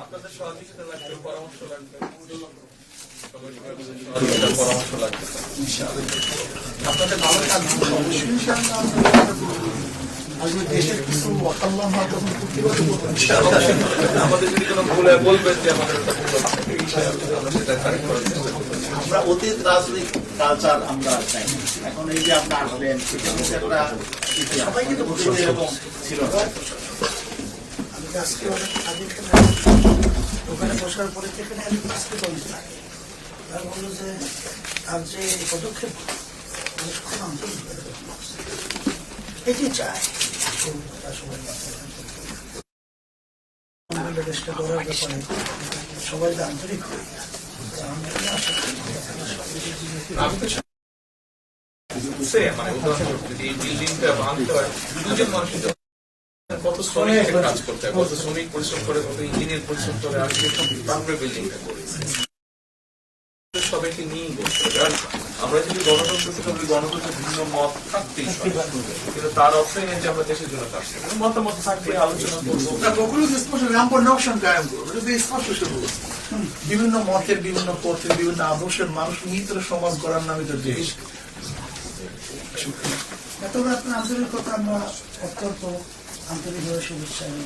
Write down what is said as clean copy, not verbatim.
আপনাদের সহযোগিতা লাগবে, পরামর্শ লাগবে, আপনাদের ভালো আমাদের যদি কোনো ভুল বলবেন যে আমাদের আমরা অতীত রাজনৈতিক কালচার আমরা চাই। এখন এই যে আপনার আসলেন সবাই কিন্তু এরকম ছিল না। আজকে ওখানে বসার পরে সেখানে আজকে তারা বললো যে তার যে পদক্ষেপ খুব আন্তরিক এটি চায় দেশটা গড়ার ব্যাপারে সবাই আন্তরিক হয়ে এই বিল্ডিংটা ভাঙতে হয় দুজন মানুষের কত শ্রমিক কাজ করতে হয়, কত শ্রমিক পরিশ্রম করে, কত ইঞ্জিনিয়ার পরিশ্রম করে আজকে তারপরে বিল্ডিংটা করেছে। সবাইকে নিয়েই বলতে হবে। আর আমরা যদি গণতন্ত্র থেকে গণতন্ত্রের ভিন্ন মত থাকতেই কিন্তু তার অর্থই নেই যে আমরা দেশের জন্য কাজ করবো। মতামত থাকবে, আলোচনা করবো, বিভিন্ন মতের, বিভিন্ন পথের, বিভিন্ন আদর্শের মানুষ নিয়ে সমাজ গড়ার নামে তো দেশ। এতটা আপনার আন্তরিকতা আমরা অত্যন্ত আন্তরিকভাবে শুভেচ্ছা এবং